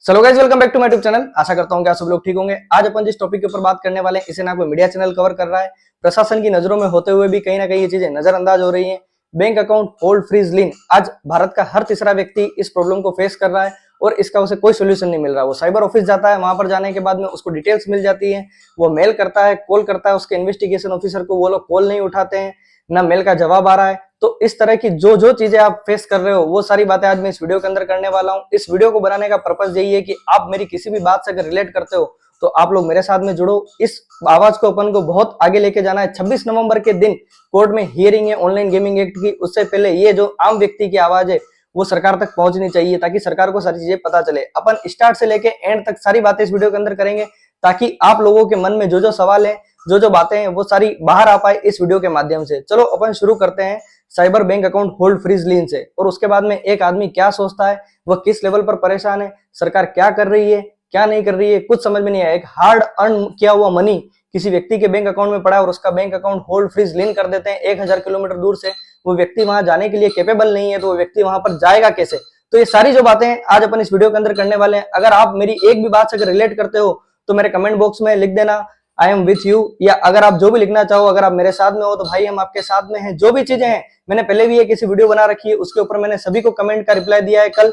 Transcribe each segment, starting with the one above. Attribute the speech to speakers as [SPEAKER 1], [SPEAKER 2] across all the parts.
[SPEAKER 1] चलो guys, welcome back to my YouTube channel. आशा करता हूँ कि आप सब लोग ठीक होंगे। आज अपन जिस टॉपिक के ऊपर बात करने वाले हैं, इसे ना कोई मीडिया चैनल कवर कर रहा है, प्रशासन की नजरों में होते हुए भी कहीं ना कहीं ये चीजें नजरअंदाज हो रही हैं। बैंक अकाउंट होल्ड फ्रीज लीन, आज भारत का हर तीसरा व्यक्ति इस प्रॉब्लम को फेस कर रहा है और इसका उसे कोई सोल्यूशन नहीं मिल रहा। वो साइबर ऑफिस जाता है, वहां पर जाने के बाद में उसको डिटेल्स मिल जाती है, वो मेल करता है, कॉल करता है उसके इन्वेस्टिगेशन ऑफिसर को, वो लोग कॉल नहीं उठाते हैं, ना मेल का जवाब आ रहा है। तो इस तरह की जो जो चीजें आप फेस कर रहे हो, वो सारी बातें आज मैं इस वीडियो के अंदर करने वाला हूं। इस वीडियो को बनाने का पर्पस यही है कि आप मेरी किसी भी बात से अगर रिलेट करते हो तो आप लोग मेरे साथ में जुड़ो। इस आवाज को अपन को बहुत आगे लेके जाना है। 26 नवंबर के दिन कोर्ट में हियरिंग है ऑनलाइन गेमिंग एक्ट की। उससे पहले ये जो आम व्यक्ति की आवाज है वो सरकार तक पहुंचनी चाहिए, ताकि सरकार को सारी चीजें पता चले। अपन स्टार्ट से लेके एंड तक सारी बातें इस वीडियो के अंदर करेंगे, ताकि आप लोगों के मन में जो जो सवाल है, जो जो बातें हैं, वो सारी बाहर आ पाए इस वीडियो के माध्यम से। चलो अपन शुरू करते हैं cyber bank account hold freeze lien से, और उसके बाद में एक आदमी क्या सोचता है, वह किस लेवल पर परेशान है, सरकार क्या कर रही है, क्या नहीं कर रही है, कुछ समझ में नहीं आया। एक हार्ड अर्न किया हुआ मनी किसी व्यक्ति के बैंक अकाउंट में पड़ा है और उसका bank account hold freeze lien कर देते हैं 1000 किलोमीटर दूर से। वो व्यक्ति वहां जाने के लिए कैपेबल नहीं है, तो वो व्यक्ति वहां पर जाएगा कैसे? तो ये सारी जो बातें आज अपन इस वीडियो के अंदर करने वाले हैं। अगर आप मेरी एक भी बात से अगर रिलेट करते हो तो मेरे कमेंट बॉक्स में लिख देना आई एम विथ यू, या अगर आप जो भी लिखना चाहो, अगर आप मेरे साथ में हो तो भाई हम आपके साथ में हैं। जो भी चीजें हैं, मैंने पहले भी एक ऐसी वीडियो बना रखी है, उसके ऊपर मैंने सभी को कमेंट का रिप्लाई दिया है। कल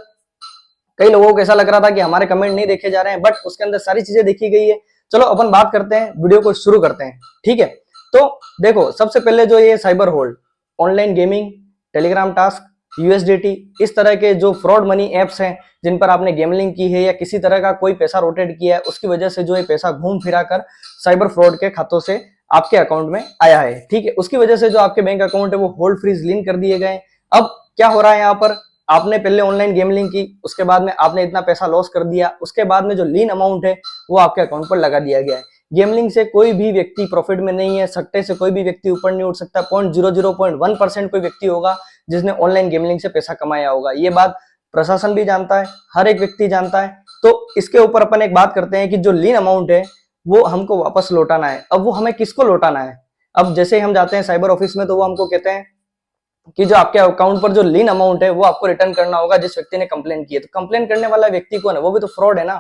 [SPEAKER 1] कई लोगों को ऐसा लग रहा था कि हमारे कमेंट नहीं देखे जा रहे हैं, बट उसके अंदर सारी चीजें देखी गई है। चलो अपन बात करते हैं, वीडियो को शुरू करते हैं, ठीक है। तो देखो, सबसे पहले जो ये cyber hold, online gaming, Telegram task, USDT, इस तरह के जो फ्रॉड मनी एप्स हैं जिन पर आपने गेमलिंग की है या किसी तरह का कोई पैसा रोटेट किया है, उसकी वजह से जो ये पैसा घूम फिरा कर साइबर फ्रॉड के खातों से आपके अकाउंट में आया है, ठीक है। उसकी वजह से जो आपके बैंक अकाउंट है वो होल्ड फ्रीज लीन कर दिए गए। अब क्या हो रहा है यहाँ पर, आपने पहले ऑनलाइन गेमलिंग की, उसके बाद में आपने इतना पैसा लॉस कर दिया, उसके बाद में जो लीन अमाउंट है वो आपके अकाउंट पर लगा दिया गया है। गेमलिंग से कोई भी व्यक्ति प्रॉफिट में नहीं है, सट्टे से कोई भी व्यक्ति ऊपर नहीं उठ सकता। 0.0001% कोई व्यक्ति होगा जिसने ऑनलाइन गेमलिंग से पैसा कमाया होगा। ये बात प्रशासन भी जानता है, हर एक व्यक्ति जानता है। तो इसके ऊपर अपन एक बात करते हैं कि जो लीन अमाउंट है वो हमको वापस लौटाना है। अब वो हमें किसको लौटाना है? अब जैसे हम जाते हैं साइबर ऑफिस में, तो वो हमको कहते हैं कि जो आपके अकाउंट पर जो लीन अमाउंट है वो आपको रिटर्न करना होगा जिस व्यक्ति ने कंप्लेन की है। तो कंप्लेन करने वाला व्यक्ति कौन है? वो भी तो फ्रॉड है ना।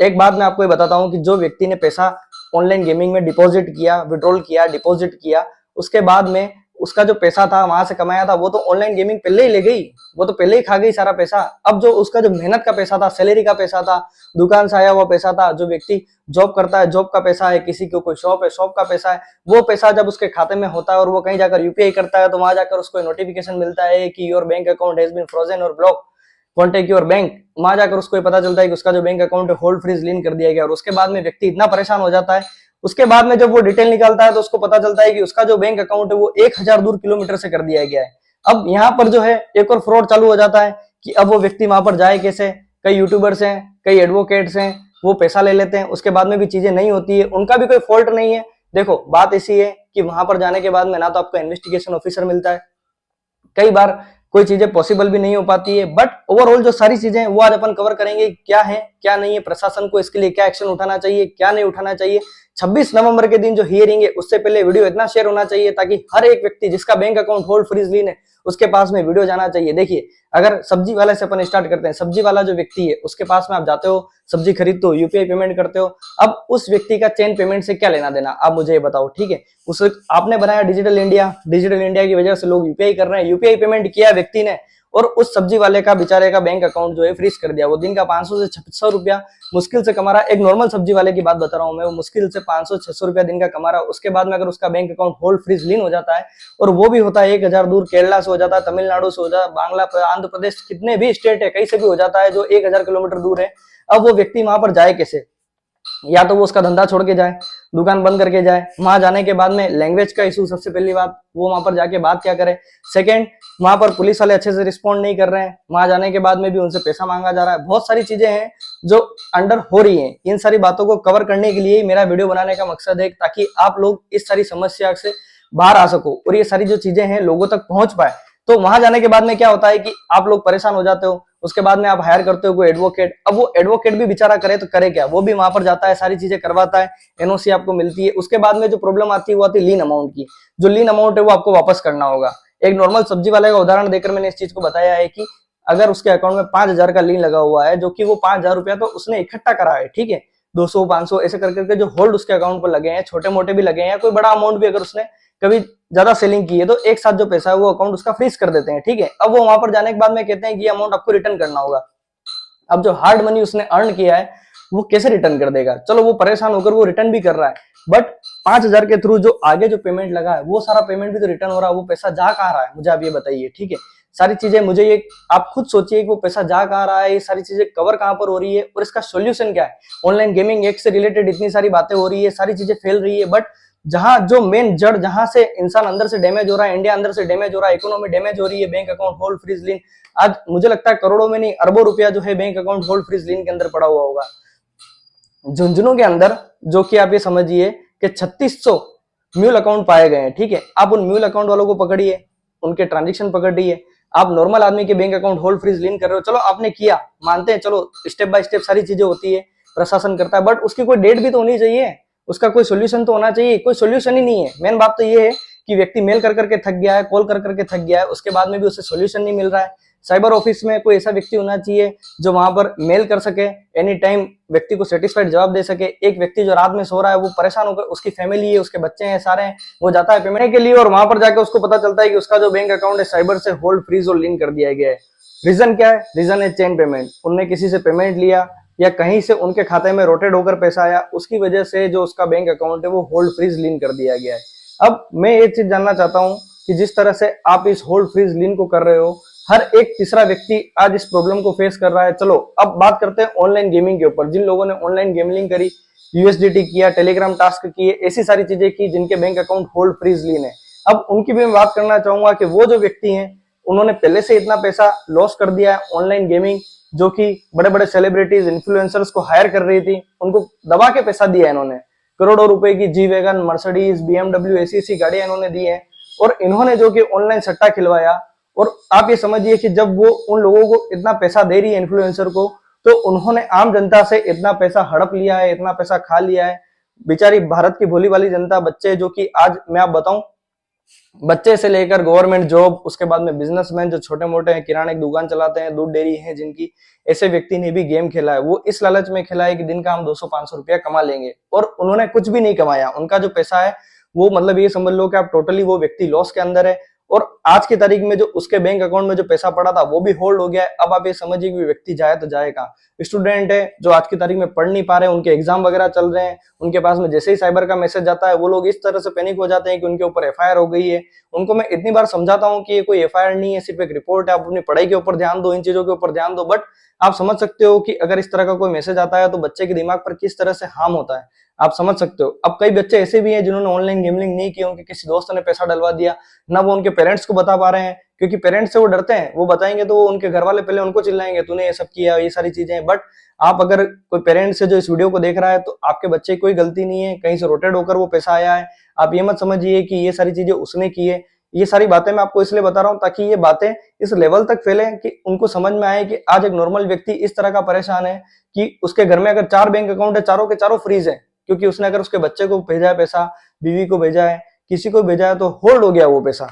[SPEAKER 1] एक बात मैं आपको ये बताता हूँ कि जो व्यक्ति ने पैसा ऑनलाइन गेमिंग में डिपॉजिट किया, विड्रॉल किया, डिपॉजिट किया, उसके बाद में उसका जो पैसा था वहां से कमाया था, वो तो ऑनलाइन गेमिंग पहले ही ले गई, वो तो पहले ही खा गई सारा पैसा। अब जो उसका जो मेहनत का पैसा था, सैलरी का पैसा था, दुकान से आया हुआ पैसा था, जो व्यक्ति जॉब करता है, जॉब का पैसा है, किसी को कोई शॉप है, शॉप का पैसा है, वो पैसा जब उसके खाते में होता है और वो कहीं जाकर यूपीआई करता है, तो वहां जाकर उसको नोटिफिकेशन मिलता है कि your bank account has been frozen और ब्लॉक, कॉन्टेक्ट योर बैंक। वहां जाकर उसको पता चलता है कि उसका जो बैंक अकाउंट है होल्ड फ्रीज लीन कर दिया गया। और उसके बाद में व्यक्ति इतना परेशान हो जाता है, उसके बाद में जब वो डिटेल निकालता है तो उसको पता चलता है कि उसका जो बैंक अकाउंट है वो 1000 दूर किलोमीटर से कर दिया गया है। अब यहाँ पर जो है एक और फ्रॉड चालू हो जाता है कि अब वो व्यक्ति वहां पर जाए कैसे? कई यूट्यूबर्स हैं, कई एडवोकेट्स हैं, वो पैसा ले लेते हैं, उसके बाद में भी चीजें नहीं होती है, उनका भी कोई फॉल्ट नहीं है। देखो, बात ऐसी है कि वहां पर जाने के बाद में ना तो आपको इन्वेस्टिगेशन ऑफिसर मिलता है, कई बार कोई चीजें पॉसिबल भी नहीं हो पाती है। बट ओवरऑल जो सारी चीजें हैं वो आज अपन कवर करेंगे, क्या है क्या नहीं है, प्रशासन को इसके लिए क्या एक्शन उठाना चाहिए, क्या नहीं उठाना चाहिए। 26 नवंबर के दिन जो हियरिंग है उससे पहले वीडियो इतना शेयर होना चाहिए ताकि हर एक व्यक्ति जिसका बैंक अकाउंट होल्ड फ्रीज लीन है उसके पास में वीडियो जाना चाहिए। देखिए, अगर सब्जी वाले से अपन स्टार्ट करते हैं, सब्जी वाला जो व्यक्ति है उसके पास में आप जाते हो, सब्जी खरीदते हो, यूपीआई पेमेंट करते हो। अब उस व्यक्ति का चेन पेमेंट से क्या लेना देना, आप मुझे ये बताओ, ठीक है। उस आपने बनाया डिजिटल इंडिया, डिजिटल इंडिया की वजह से लोग यूपीआई कर रहे हैं, यूपीआई पेमेंट किया व्यक्ति ने और उस सब्जी वाले का बेचारे का बैंक अकाउंट जो है फ्रीज कर दिया। वो दिन का 500 से 600 रुपया मुश्किल से कमा रहा है। एक नॉर्मल सब्जी वाले की बात बता रहा हूं मैं, वो मुश्किल से 500-600 रुपया दिन का कमा रहा है। उसके बाद में अगर उसका बैंक अकाउंट होल्ड फ्रीज लीन हो जाता है, और वो भी होता है 1000 दूर, केरला से हो जाता है, तमिलनाडु से हो जाता है, बांग्ला, आंध्र प्रदेश, कितने भी स्टेट है कहीं से भी हो जाता है जो 1000 किलोमीटर दूर है। अब वो व्यक्ति वहां पर जाए कैसे? या तो वो उसका धंधा छोड़ के जाए, दुकान बंद करके जाए। वहां जाने के बाद में लैंग्वेज का इशू, सबसे पहली बात, वो वहां पर जाके बात क्या करे। सेकंड, वहां पर पुलिस वाले अच्छे से रिस्पॉन्ड नहीं कर रहे हैं, वहां जाने के बाद में भी उनसे पैसा मांगा जा रहा है। बहुत सारी चीजें हैं जो अंडर हो रही हैं। इन सारी बातों को कवर करने के लिए मेरा वीडियो बनाने का मकसद है, ताकि आप लोग इस सारी समस्या से बाहर आ सको और ये सारी जो चीजें हैं लोगों तक पहुंच पाए। तो वहां जाने के बाद में क्या होता है कि आप लोग परेशान हो जाते हो, उसके बाद में आप हायर करते हो कोई एडवोकेट। अब वो एडवोकेट भी बेचारा करे तो करे क्या, वो भी वहां पर जाता है, सारी चीजें करवाता है, एनओसी आपको मिलती है। उसके बाद में जो प्रॉब्लम आती है वो आती है लीन अमाउंट की। जो लीन अमाउंट है वो आपको वापस करना होगा। एक नॉर्मल सब्जी वाले का उदाहरण देकर मैंने इस चीज को बताया है कि अगर उसके अकाउंट में 5,000 का लिंक लगा हुआ है, जो कि वो 5,000 रुपया तो उसने इकट्ठा करा है, ठीक है, 200 500 ऐसे कर करके जो होल्ड उसके अकाउंट पर लगे हैं, छोटे मोटे भी लगे हैं, कोई बड़ा अमाउंट भी अगर उसने कभी ज्यादा सेलिंग की है तो एक साथ जो पैसा है वो अकाउंट उसका फ्रीज कर देते हैं, ठीक है। अब वो वहां पर जाने के बाद में कहते हैं कि अमाउंट आपको रिटर्न करना होगा। अब जो हार्ड मनी उसने अर्न किया है वो कैसे रिटर्न कर देगा? चलो वो परेशान होकर वो रिटर्न भी कर रहा है, बट 5,000 के थ्रू जो आगे जो पेमेंट लगा है वो सारा पेमेंट भी तो रिटर्न हो रहा है, वो पैसा जा कहाँ रहा है? मुझे आप ये बताइए, ठीक है। सारी चीजें मुझे ये आप खुद सोचिए कि वो पैसा जा कहाँ रहा है, ये सारी चीजें कवर कहाँ पर हो रही है और इसका सोल्यूशन क्या है? ऑनलाइन गेमिंग एक्ट से रिलेटेड इतनी सारी बातें हो रही है, सारी चीजें फैल रही है, बट जहां जो मेन जड़, जहां से इंसान अंदर से डैमेज हो रहा है, इंडिया अंदर से डैमेज हो रहा है, इकोनॉमी डैमेज हो रही है, bank account hold freeze link, आज मुझे लगता है करोड़ों में नहीं अरबों रुपया जो है bank account hold freeze link के अंदर पड़ा हुआ होगा। झुंझुनू के अंदर जो कि आप ये समझिए कि 3600 म्यूल अकाउंट पाए गए हैं, ठीक है। आप उन म्यूल अकाउंट वालों को पकड़िए, उनके ट्रांजेक्शन पकड़िए, आप नॉर्मल आदमी के bank account hold freeze link कर रहे हो, चलो आपने किया, मानते हैं, चलो स्टेप बाय स्टेप सारी चीजें होती है, प्रशासन करता है, बट उसकी कोई डेट भी तो होनी चाहिए, उसका कोई सोल्यूशन तो होना चाहिए। कोई सोल्यूशन ही नहीं है। मेन बात तो ये है कि व्यक्ति मेल कर करके थक गया है, कॉल कर करके थक गया है, उसके बाद में भी उसे सोल्यूशन नहीं मिल रहा है। साइबर ऑफिस में कोई ऐसा व्यक्ति होना चाहिए जो वहां पर मेल कर सके, एनी टाइम व्यक्ति को सेटिस्फाइड जवाब दे सके। एक व्यक्ति जो रात में सो रहा है वो परेशान होकर, उसकी फैमिली है, उसके बच्चे हैं, सारे हैं, वो जाता है पेमेंट के लिए और वहां पर जाकर उसको पता चलता है कि उसका जो बैंक अकाउंट है साइबर से होल्ड फ्रीज और लिंक कर दिया गया है। रीजन क्या है? रीजन है चेन पेमेंट। उनने किसी से पेमेंट लिया या कहीं से उनके खाते में रोटेट होकर पैसा आया, उसकी वजह से जो उसका बैंक अकाउंट है वो होल्ड फ्रीज लिंक कर दिया गया है। अब मैं ये चीज जानना चाहता हूं कि जिस तरह से आप इस होल्ड फ्रीज लिंक को कर रहे हो, हर एक तीसरा व्यक्ति आज इस प्रॉब्लम को फेस कर रहा है। चलो अब बात करते हैं ऑनलाइन गेमिंग के ऊपर। जिन लोगों ने ऑनलाइन गेमिंग करी, यूएसडीटी किया, टेलीग्राम टास्क किए, ऐसी सारी चीजें की जिनके बैंक अकाउंट होल्ड फ्रीज लीन है, अब उनकी भी मैं बात करना चाहूंगा कि वो जो व्यक्ति हैं उन्होंने पहले से इतना पैसा लॉस कर दिया है ऑनलाइन गेमिंग, जो कि बड़े बड़े सेलिब्रिटीज, इन्फ्लुएंसर्स को हायर कर रही थी, उनको दबा के पैसा दिया है इन्होंने। करोड़ों रुपए की जी वैगन, मर्सिडीज, बीएमडब्ल्यू ऐसी गाड़ियां इन्होंने दी है और इन्होंने जो कि ऑनलाइन सट्टा खिलवाया। और आप ये समझिए कि जब वो उन लोगों को इतना पैसा दे रही है इन्फ्लुएंसर को, तो उन्होंने आम जनता से इतना पैसा हड़प लिया है, इतना पैसा खा लिया है। बेचारी भारत की भोली वाली जनता, बच्चे जो कि आज मैं आप बताऊं, बच्चे से लेकर गवर्नमेंट जॉब, उसके बाद में बिजनेसमैन जो छोटे मोटे हैं, किराने की दुकान चलाते हैं, दूध डेयरी है जिनकी, ऐसे व्यक्ति ने भी गेम खेला है। वो इस लालच में खेला है कि दिन का हम 200-500 रुपया कमा लेंगे, और उन्होंने कुछ भी नहीं कमाया। उनका जो पैसा है वो, मतलब ये समझ लो कि आप टोटली वो व्यक्ति लॉस के अंदर है। और आज की तारीख में जो उसके बैंक अकाउंट में जो पैसा पड़ा था वो भी होल्ड हो गया है। अब आप ये समझिए कि व्यक्ति जाए तो जाए कहाँ? स्टूडेंट है जो आज की तारीख में पढ़ नहीं पा रहे, उनके एग्जाम वगैरह चल रहे हैं, उनके पास में जैसे ही साइबर का मैसेज आता है वो लोग इस तरह से पैनिक हो जाते हैं कि उनके ऊपर एफआईआर हो गई है। उनको मैं इतनी बार समझाता हूँ कि ये कोई एफआईआर नहीं है, सिर्फ एक रिपोर्ट है, आप अपनी पढ़ाई के ऊपर ध्यान दो, इन चीजों के ऊपर ध्यान दो। बट आप समझ सकते हो कि अगर इस तरह का कोई मैसेज आता है तो बच्चे के दिमाग पर किस तरह से हार्म होता है, आप समझ सकते हो। अब कई बच्चे ऐसे भी हैं जिन्होंने ऑनलाइन गेमिंग नहीं की, उनके किसी दोस्त ने पैसा डलवा दिया, ना वो उनके पेरेंट्स को बता पा रहे हैं, क्योंकि पेरेंट्स से वो डरते हैं, वो बताएंगे तो वो उनके घर वाले पहले उनको चिल्लाएंगे, तूने ये सब किया, ये सारी चीजें। बट आप अगर कोई पेरेंट्स से जो इस वीडियो को देख रहा है, तो आपके बच्चे की कोई गलती नहीं है, कहीं से रोटेट होकर वो पैसा आया है। आप ये मत समझिए कि ये सारी चीजें उसने की है। ये सारी बातें मैं आपको इसलिए बता रहा हूं ताकि ये बातें इस लेवल तक फैले कि उनको समझ में आए कि आज एक नॉर्मल व्यक्ति इस तरह का परेशान है कि उसके घर में अगर 4 बैंक अकाउंट है, चारों के चारों फ्रीज है, क्योंकि उसने अगर उसके बच्चे को भेजा है पैसा, बीवी को भेजा है, किसी को भेजा है, तो होल्ड हो गया वो पैसा।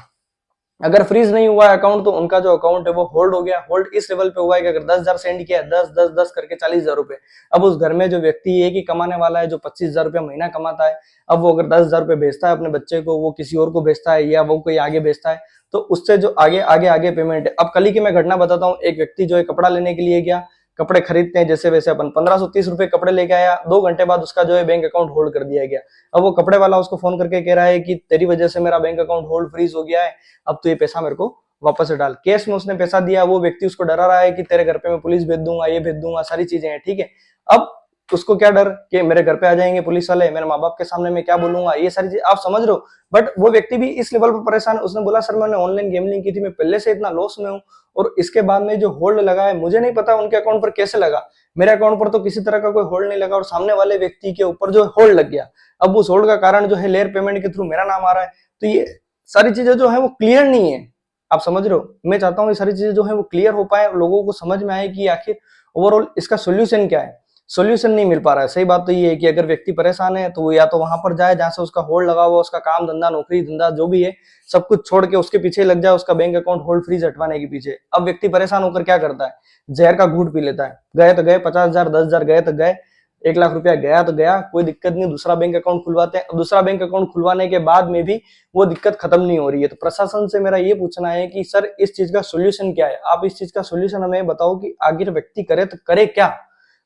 [SPEAKER 1] अगर फ्रीज नहीं हुआ है अकाउंट, तो उनका जो अकाउंट है वो होल्ड हो गया। होल्ड इस लेवल पे हुआ है कि अगर 10,000 सेंड किया है, 10 करके 40,000 रुपए, अब उस घर में जो व्यक्ति एक ही कमाने वाला है, जो 25,000 रुपया महीना कमाता है, अब वो अगर 10,000 रुपए भेजता है अपने बच्चे को, वो किसी और को भेजता है या वो कोई आगे भेजता है, तो उससे जो आगे पेमेंट है। अब कल ही की मैं घटना बताता हूँ। एक व्यक्ति जो है कपड़ा लेने के लिए गया, कपड़े खरीदते हैं जैसे वैसे अपन, 1530 रुपए कपड़े लेके आया, 2 घंटे बाद उसका जो है बैंक अकाउंट होल्ड कर दिया गया। अब वो कपड़े वाला उसको फोन करके कह रहा है कि तेरी वजह से मेरा बैंक अकाउंट होल्ड फ्रीज हो गया है, अब तो ये पैसा मेरे को वापस से डाल। कैश में उसने पैसा दिया, वो व्यक्ति उसको डरा रहा है कि तेरे घर पे मैं पुलिस भेज दूंगा, ये भेज दूंगा, सारी चीजें हैं, ठीक है। अब उसको क्या डर कि मेरे घर पे आ जाएंगे पुलिस वाले, मेरे माँ बाप के सामने मैं क्या बोलूंगा, ये सारी चीज आप समझ रहे हो। बट वो व्यक्ति भी इस लेवल पर परेशान है। उसने बोला सर मैंने ऑनलाइन गेमिंग की थी, मैं पहले से इतना लॉस में हूँ, और इसके बाद में जो होल्ड लगा है मुझे नहीं पता उनके अकाउंट पर कैसे लगा। मेरे अकाउंट पर तो किसी तरह का कोई होल्ड नहीं लगा, और सामने वाले व्यक्ति के ऊपर जो होल्ड लग गया। अब उस होल्ड का कारण जो है लेयर पेमेंट के थ्रू मेरा नाम आ रहा है। तो ये सारी चीजें जो है वो क्लियर नहीं है, आप समझ रहे हो। मैं चाहता हूँ ये सारी चीजें जो है वो क्लियर हो पाए, लोगों को समझ में आए कि आखिर ओवरऑल इसका सोल्यूशन क्या है। सोल्यूशन नहीं मिल पा रहा है। सही बात तो ये है कि अगर व्यक्ति परेशान है तो वो या तो वहां पर जाए जहां से उसका होल्ड लगा हुआ, उसका काम धंधा नौकरी धंधा जो भी है सब कुछ छोड़ के उसके पीछे लग जाए, उसका बैंक अकाउंट होल्ड फ्रीज हटवाने के पीछे। अब व्यक्ति परेशान होकर क्या करता है, जहर का घूंट पी लेता है। गए तो गए 50,000 10,000 गए तो गए, 1 लाख रुपया गया तो गया, कोई दिक्कत नहीं, दूसरा बैंक अकाउंट खुलवाते हैं। अब दूसरा बैंक अकाउंट खुलवाने के बाद में भी वो दिक्कत खत्म नहीं हो रही है। तो प्रशासन से मेरा ये पूछना है कि सर इस चीज का सोल्यूशन क्या है, आप इस चीज का सोल्यूशन हमें बताओ कि आखिर व्यक्ति करे तो करे क्या।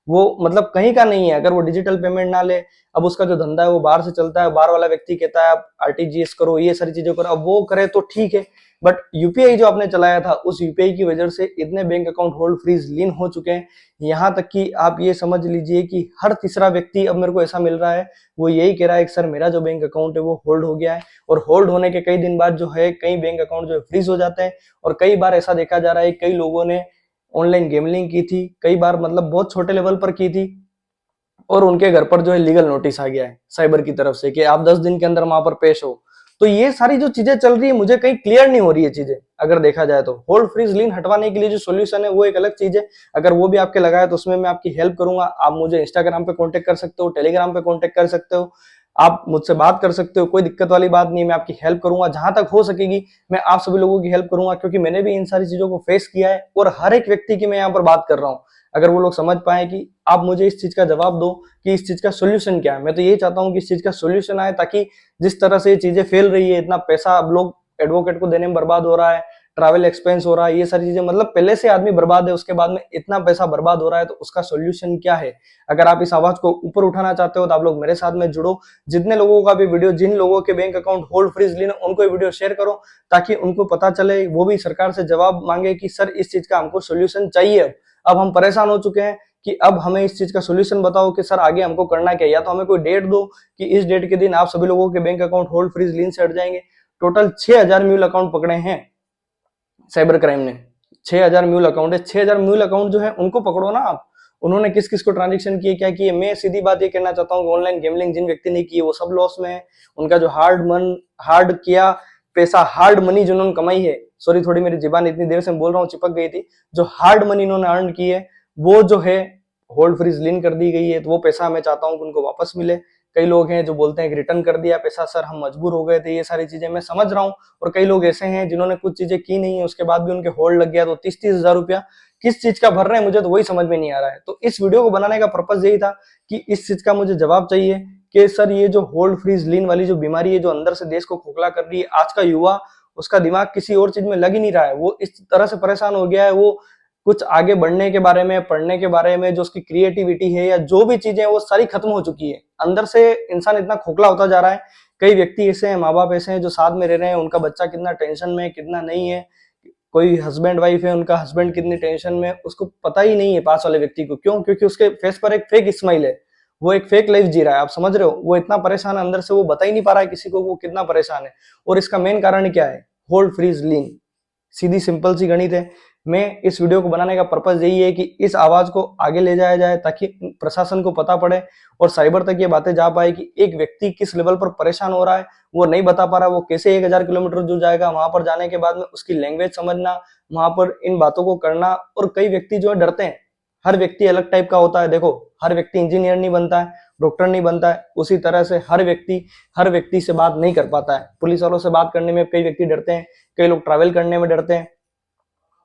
[SPEAKER 1] वो मतलब कहीं का नहीं है, अगर वो डिजिटल पेमेंट ना ले, अब उसका जो धंधा है वो बाहर से चलता है, बाहर वाला व्यक्ति कहता है आप आरटीजीएस करो, ये सारी चीजें करो, अब वो करे तो ठीक है। बट यूपीआई जो आपने चलाया था, उस यूपीआई की वजह से इतने बैंक अकाउंट होल्ड फ्रीज लीन हो चुके हैं, यहाँ तक कि आप ये समझ लीजिए कि हर तीसरा व्यक्ति अब मेरे को ऐसा मिल रहा है, वो यही कह रहा है कि सर मेरा जो बैंक अकाउंट है वो होल्ड हो गया है। और होल्ड होने के कई दिन बाद जो है कई बैंक अकाउंट जो है फ्रीज हो जाते हैं। और कई बार ऐसा देखा जा रहा है, कई लोगों ने ऑनलाइन गेमलिंग की थी, कई बार मतलब बहुत छोटे लेवल पर की थी, और उनके घर पर जो है लीगल नोटिस आ गया है साइबर की तरफ से कि आप 10 दिन के अंदर वहां पर पेश हो। तो ये सारी जो चीजें चल रही है, मुझे कहीं क्लियर नहीं हो रही है चीजें। अगर देखा जाए तो होल्ड फ्रीज लीन हटवाने के लिए जो सोल्यूशन है वो एक अलग चीज है, अगर वो भी आपके लगाए तो उसमें मैं आपकी हेल्प करूंगा। आप मुझे इंस्टाग्राम पे कांटेक्ट कर सकते हो, टेलीग्राम पे कांटेक्ट कर सकते हो, आप मुझसे बात कर सकते हो, कोई दिक्कत वाली बात नहीं है, मैं आपकी हेल्प करूंगा जहां तक हो सकेगी। मैं आप सभी लोगों की हेल्प करूंगा, क्योंकि मैंने भी इन सारी चीजों को फेस किया है और हर एक व्यक्ति की मैं यहाँ पर बात कर रहा हूँ। अगर वो लोग समझ पाए कि आप मुझे इस चीज का जवाब दो कि इस चीज का सोल्यूशन क्या है। मैं तो यही चाहता हूँ कि इस चीज का सोल्यूशन आए, ताकि जिस तरह से ये चीजें फैल रही है, इतना पैसा अब लोग एडवोकेट को देने में बर्बाद हो रहा है, ट्रैवल एक्सपेंस हो रहा है, ये सारी चीजें मतलब पहले से आदमी बर्बाद है, उसके बाद में इतना पैसा बर्बाद हो रहा है, तो उसका सोल्यूशन क्या है। अगर आप इस आवाज को ऊपर उठाना चाहते हो तो आप लोग मेरे साथ में जुड़ो। जितने लोगों का भी वीडियो, जिन लोगों के बैंक अकाउंट होल्ड फ्रीज लेना, उनको ये वीडियो शेयर करो, ताकि उनको पता चले, वो भी सरकार से जवाब मांगे कि सर इस चीज का हमको सोल्यूशन चाहिए। अब हम परेशान हो चुके हैं कि अब हमें इस चीज का सोल्यूशन बताओ कि सर आगे हमको करना क्या है। या तो हमें कोई डेट दो कि इस डेट के दिन आप सभी लोगों के bank account hold freeze lien से हट जाएंगे। टोटल 6,000 म्यूल अकाउंट पकड़े हैं साइबर क्राइम ने। 6,000 म्यूल अकाउंट है, 6,000 म्यूल अकाउंट जो है उनको पकड़ो ना आप। उन्होंने किस किस को ट्रांजेक्शन किए, क्या किए। मैं सीधी बात ये कहना चाहता हूँ, ऑनलाइन गेमलिंग जिन व्यक्ति ने की है वो सब लॉस में है। उनका जो हार्ड किया पैसा, हार्ड मनी जो उन्होंने कमाई है, सॉरी थोड़ी मेरी जुबान इतनी देर से मैं बोल रहा हूँ चिपक गई थी, जो हार्ड मनी इन्होंने अर्न की है वो जो है होल्ड फ्रीज लीन कर दी गई है। तो वो पैसा मैं चाहता हूँ कि उनको वापस मिले। कई लोग हैं जो बोलते हैं कि रिटर्न कर दिया पैसा, सर हम मजबूर हो गए थे, ये सारी चीजें मैं समझ रहा हूँ। और कई लोग ऐसे हैं जिन्होंने कुछ चीजें की नहीं है, उसके बाद भी उनके होल्ड लग गया, तो 30-30 हजार रुपया किस चीज का भर रहे हैं, मुझे तो वही समझ में नहीं आ रहा है। तो इस वीडियो को बनाने का पर्पज यही था कि इस चीज का मुझे जवाब चाहिए कि सर ये जो होल्ड फ्रीज लीन वाली जो बीमारी है, जो अंदर से देश को खोखला कर रही है, आज का युवा, उसका दिमाग किसी और चीज में लग ही नहीं रहा है। वो इस तरह से परेशान हो गया है, वो कुछ आगे बढ़ने के बारे में, पढ़ने के बारे में, जो उसकी क्रिएटिविटी है या जो भी चीजें हैं वो सारी खत्म हो चुकी है। अंदर से इंसान इतना खोखला होता जा रहा है। कई व्यक्ति ऐसे हैं, माँ बाप ऐसे हैं जो साथ में रह रहे हैं, उनका बच्चा कितना टेंशन में है, कितना नहीं है। कोई हस्बैंड वाइफ है, उनका हस्बैंड कितनी टेंशन में, उसको पता ही नहीं है पास वाले व्यक्ति को। क्यों? क्योंकि उसके फेस पर एक फेक स्माइल है, वो एक फेक लाइफ जी रहा है। आप समझ रहे हो, वो इतना परेशान है अंदर से, वो बता ही नहीं पा रहा है किसी को वो कितना परेशान है। और इसका मेन कारण क्या है? होल्ड फ्रीज लीन। सीधी सिंपल सी गणित है। मैं इस वीडियो को बनाने का पर्पज यही है कि इस आवाज को आगे ले जाया जाए, ताकि प्रशासन को पता पड़े और साइबर तक ये बातें जा पाए कि एक व्यक्ति किस लेवल पर परेशान हो रहा है, वो नहीं बता पा रहा, वो कैसे 1,000 किलोमीटर दूर जाएगा, वहां पर जाने के बाद में उसकी लैंग्वेज समझना, वहां पर इन बातों को करना। और कई व्यक्ति जो है डरते हैं। हर व्यक्ति अलग टाइप का होता है। देखो, हर व्यक्ति इंजीनियर नहीं बनता है, डॉक्टर नहीं बनता है, उसी तरह से हर व्यक्ति से बात नहीं कर पाता है। पुलिस वालों से बात करने में कई व्यक्ति डरते हैं, कई लोग ट्रैवल करने में डरते हैं,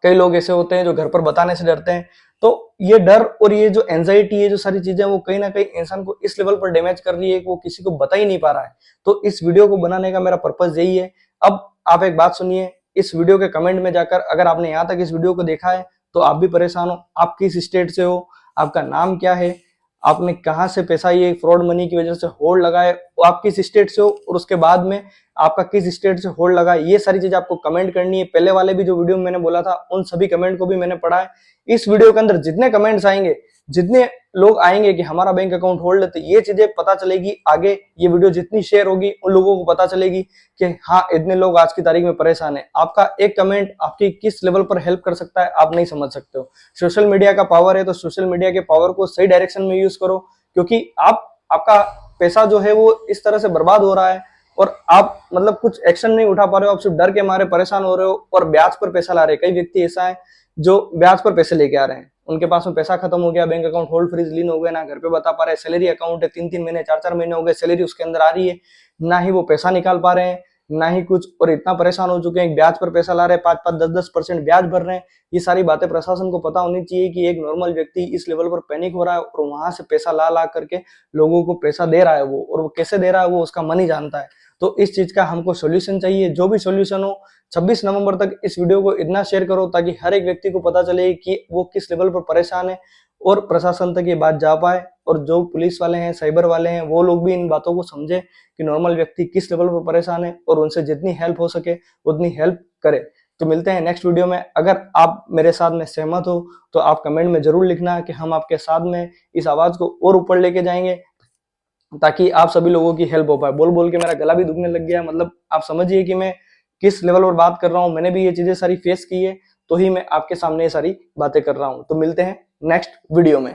[SPEAKER 1] कई लोग ऐसे होते हैं जो घर पर बताने से डरते हैं। तो ये डर और ये जो एंजाइटी है, जो सारी चीजें, वो कहीं ना कहीं इंसान को इस लेवल पर डैमेज कर रही है कि वो किसी को बता ही नहीं पा रहा है। तो इस वीडियो को बनाने का मेरा पर्पज यही है। अब आप एक बात सुनिए, इस वीडियो के कमेंट में जाकर, अगर आपने यहाँ तक इस वीडियो को देखा है तो आप भी परेशान हो, आप किस स्टेट से हो, आपका नाम क्या है, आपने कहाँ से पैसा ये फ्रॉड मनी की वजह से होल्ड लगाए, आप किस स्टेट से हो, और उसके बाद में आपका किस स्टेट से होल्ड लगा, ये सारी चीजें आपको कमेंट करनी है। पहले वाले भी जो वीडियो में मैंने बोला था, उन सभी कमेंट को भी मैंने पढ़ा है। इस वीडियो के अंदर जितने कमेंट्स आएंगे, जितने लोग आएंगे कि हमारा बैंक अकाउंट होल्ड है, तो ये चीजें पता चलेगी आगे। ये वीडियो जितनी शेयर होगी, उन लोगों को पता चलेगी कि हाँ, इतने लोग आज की तारीख में परेशान है। आपका एक कमेंट आपकी किस लेवल पर हेल्प कर सकता है, आप नहीं समझ सकते हो। सोशल मीडिया का पावर है, तो सोशल मीडिया के पावर को सही डायरेक्शन में यूज करो, क्योंकि आपका पैसा जो है वो इस तरह से बर्बाद हो रहा है और आप मतलब कुछ एक्शन नहीं उठा पा रहे हो। आप सिर्फ डर के मारे परेशान हो रहे हो और ब्याज पर पैसा ला रहे हैं। कई व्यक्ति ऐसा है जो ब्याज पर पैसे लेके आ रहे हैं। उनके पास में पैसा खत्म हो गया, बैंक अकाउंट होल्ड फ्रीज लीन हो गया, ना घर पे बता पा रहे, सैलरी अकाउंट है, 3-3 महीने 4-4 महीने हो गए सैलरी उसके अंदर आ रही है, ना ही वो पैसा निकाल पा रहे हैं, ना ही कुछ, और इतना परेशान हो चुके हैं, ब्याज पर पैसा ला रहे हैं, 5-5 10-10% ब्याज भर रहे हैं। ये सारी बातें प्रशासन को पता होनी चाहिए कि एक नॉर्मल व्यक्ति इस लेवल पर पैनिक हो रहा है और वहां से पैसा ला ला करके लोगों को पैसा दे रहा है वो, और वो कैसे दे रहा है वो उसका मन ही जानता है। तो इस चीज का हमको सोल्यूशन चाहिए, जो भी सोल्यूशन हो 26 नवंबर तक इस वीडियो को इतना शेयर करो ताकि हर एक व्यक्ति को पता चले कि वो किस लेवल पर परेशान है और प्रशासन तक ये बात जा पाए, और जो पुलिस वाले हैं, साइबर वाले हैं, वो लोग भी इन बातों को समझे कि नॉर्मल व्यक्ति किस लेवल पर परेशान है और उनसे जितनी हेल्प हो सके उतनी हेल्प करे। तो मिलते हैं नेक्स्ट वीडियो में। अगर आप मेरे साथ में सहमत हो तो आप कमेंट में जरूर लिखना कि हम आपके साथ में इस आवाज को और ऊपर लेके जाएंगे ताकि आप सभी लोगों की हेल्प हो पाए। बोल बोल के मेरा गला भी दुखने लग गया, मतलब आप समझिए कि मैं किस लेवल पर बात कर रहा हूँ। मैंने भी ये चीजें सारी फेस की है, तो ही मैं आपके सामने ये सारी बातें कर रहा हूँ। तो मिलते हैं नेक्स्ट वीडियो में।